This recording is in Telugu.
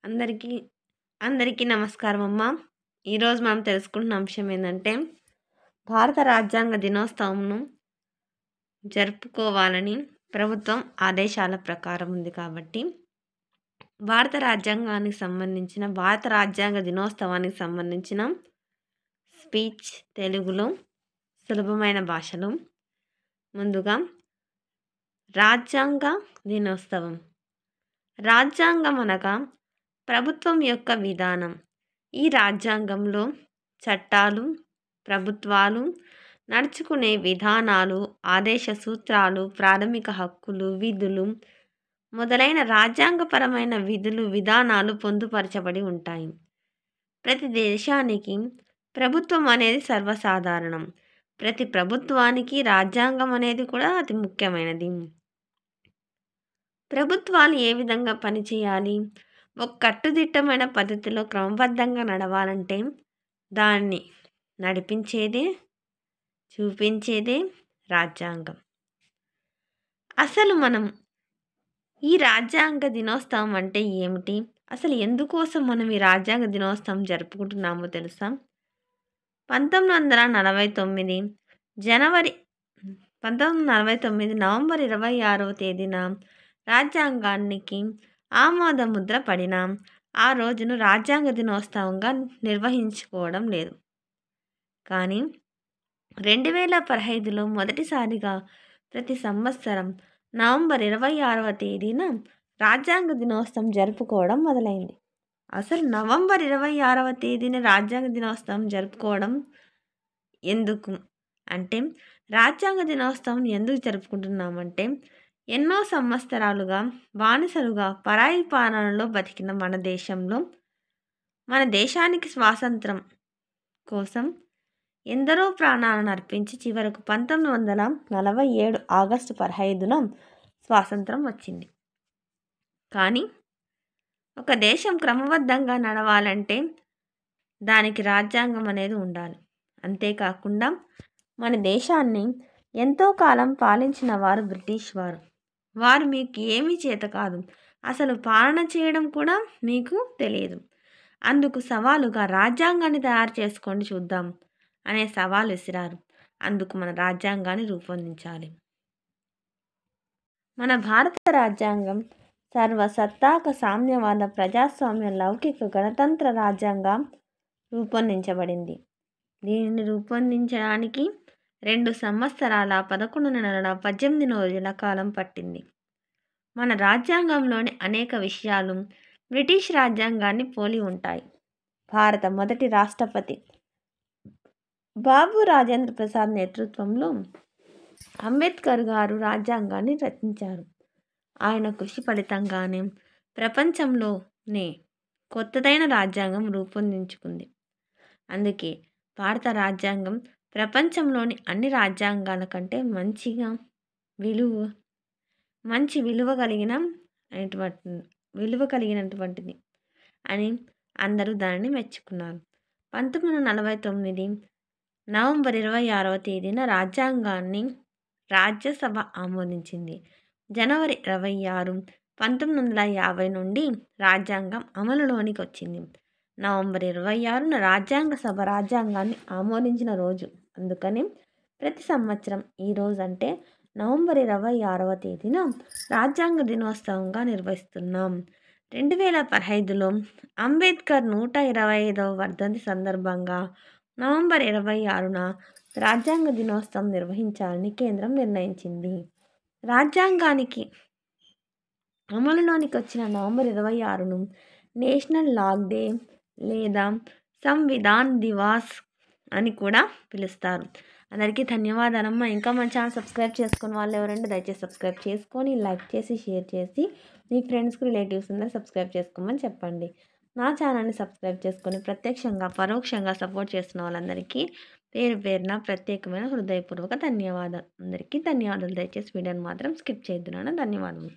అందరికీ అందరికీ నమస్కారం అమ్మా. ఈరోజు మనం తెలుసుకుంటున్న అంశం ఏంటంటే భారత రాజ్యాంగ దినోత్సవంను జరుపుకోవాలని ప్రభుత్వం ఆదేశాల ప్రకారం ఉంది కాబట్టి భారత రాజ్యాంగ దినోత్సవానికి సంబంధించిన స్పీచ్ తెలుగులో సులభమైన భాషలో. ముందుగా రాజ్యాంగ దినోత్సవం. రాజ్యాంగం అనగా ప్రభుత్వం యొక్క విధానం. ఈ రాజ్యాంగంలో చట్టాలు, ప్రభుత్వాలు నడుచుకునే విధానాలు, ఆదేశ సూత్రాలు, ప్రాథమిక హక్కులు, విధులు మొదలైన రాజ్యాంగపరమైన విధులు, విధానాలు పొందుపరచబడి ఉంటాయి. ప్రతి దేశానికి ప్రభుత్వం అనేది సర్వసాధారణం. ప్రతి ప్రభుత్వానికి రాజ్యాంగం అనేది కూడా అతి ముఖ్యమైనది. ప్రభుత్వాలు ఏ విధంగా పనిచేయాలి? ఒక కట్టుదిట్టమైన పద్ధతిలో క్రమబద్ధంగా నడవాలంటే దాన్ని నడిపించేదే, చూపించేదే రాజ్యాంగం. అసలు మనం ఈ రాజ్యాంగ దినోత్సవం అంటే ఏమిటి? అసలు ఎందుకోసం మనం ఈ రాజ్యాంగ దినోత్సవం జరుపుకుంటున్నామో తెలుసా? 1949 నవంబర్ 26వ తేదీన రాజ్యాంగానికి ఆమోద ముద్ర పడిన ఆ రోజును రాజ్యాంగ దినోత్సవంగా నిర్వహించుకోవడం లేదు. కానీ 2015లో మొదటిసారిగా ప్రతి సంవత్సరం నవంబర్ 26వ తేదీన రాజ్యాంగ దినోత్సవం జరుపుకోవడం మొదలైంది. అసలు నవంబర్ 26వ తేదీన రాజ్యాంగ దినోత్సవం జరుపుకోవడం ఎందుకు అంటే, రాజ్యాంగ దినోత్సవం ఎందుకు జరుపుకుంటున్నామంటే, ఎన్నో సంవత్సరాలుగా బానిసలుగా పరాయి పాలనలో బతికిన మన దేశానికి స్వాతంత్రం కోసం ఎందరో ప్రాణాలను అర్పించి చివరకు 1947 ఆగస్టు 15న స్వాతంత్రం వచ్చింది. కానీ ఒక దేశం క్రమబద్ధంగా నడవాలంటే దానికి రాజ్యాంగం అనేది ఉండాలి. అంతేకాకుండా మన దేశాన్ని ఎంతో కాలం పాలించిన వారు బ్రిటిష్ వారు. వారు మీకు ఏమీ చేత కాదు, అసలు పాలన చేయడం కూడా మీకు తెలియదు. అందుకు సవాలుగా రాజ్యాంగాన్ని తయారు చేసుకోండి చూద్దాం అనే సవాలు విసిరారు. అందుకు మన రాజ్యాంగాన్ని రూపొందించాలి. మన భారత రాజ్యాంగం సర్వసత్తాక సామ్యవాద ప్రజాస్వామ్య లౌకిక గణతంత్ర రాజ్యాంగం రూపొందించబడింది. దీనిని రూపొందించడానికి 2 సంవత్సరాల 11 నెలల 18 రోజుల కాలం పట్టింది. మన రాజ్యాంగంలోని అనేక విషయాలు బ్రిటిష్ రాజ్యాంగాన్ని పోలి ఉంటాయి. భారత మొదటి రాష్ట్రపతి బాబు రాజేంద్ర ప్రసాద్ నేతృత్వంలో అంబేద్కర్ గారు రాజ్యాంగాన్ని రచించారు. ఆయన కృషి ఫలితంగానే ప్రపంచంలోనే కొత్తదైన రాజ్యాంగం రూపొందించుకుంది. అందుకే భారత రాజ్యాంగం ప్రపంచంలోని అన్ని రాజ్యాంగాల కంటే విలువ కలిగినటువంటిది అని అందరూ దానిని మెచ్చుకున్నారు. 1949 నవంబర్ 26వ తేదీన రాజ్యాంగాన్ని రాజ్యసభ ఆమోదించింది. జనవరి 26, 1950 నుండి రాజ్యాంగం అమలులోనికి వచ్చింది. నవంబర్ 26న రాజ్యాంగ సభ రాజ్యాంగాన్ని ఆమోదించిన రోజు. అందుకని ప్రతి సంవత్సరం ఈ రోజు అంటే నవంబర్ 26వ తేదీన రాజ్యాంగ దినోత్సవంగా నిర్వహిస్తున్నాం. 2015లో అంబేద్కర్ 125వ వర్ధంతి సందర్భంగా నవంబర్ 26న రాజ్యాంగ దినోత్సవం నిర్వహించాలని కేంద్రం నిర్ణయించింది. రాజ్యాంగానికి అమలులోనికి వచ్చిన నవంబర్ 26ను నేషనల్ లాగ్ డే లేదా సంవిధాన్ దివాస్ అని కూడా పిలుస్తారు. అందరికీ ధన్యవాదాలమ్మా. ఇంకా మన ఛానల్ సబ్స్క్రైబ్ చేసుకుని వాళ్ళు ఎవరంటే దయచేసి సబ్స్క్రైబ్ చేసుకొని, లైక్ చేసి, షేర్ చేసి మీ ఫ్రెండ్స్కి, రిలేటివ్స్ అందరూ సబ్స్క్రైబ్ చేసుకోమని చెప్పండి. నా ఛానల్ని సబ్స్క్రైబ్ చేసుకొని ప్రత్యక్షంగా పరోక్షంగా సపోర్ట్ చేస్తున్న వాళ్ళందరికీ పేరు పేరున ప్రత్యేకమైన హృదయపూర్వక ధన్యవాదాలు. అందరికీ ధన్యవాదాలు. దయచేసి వీడియోని మాత్రం స్కిప్ చేయొద్దు. ధన్యవాదాలు.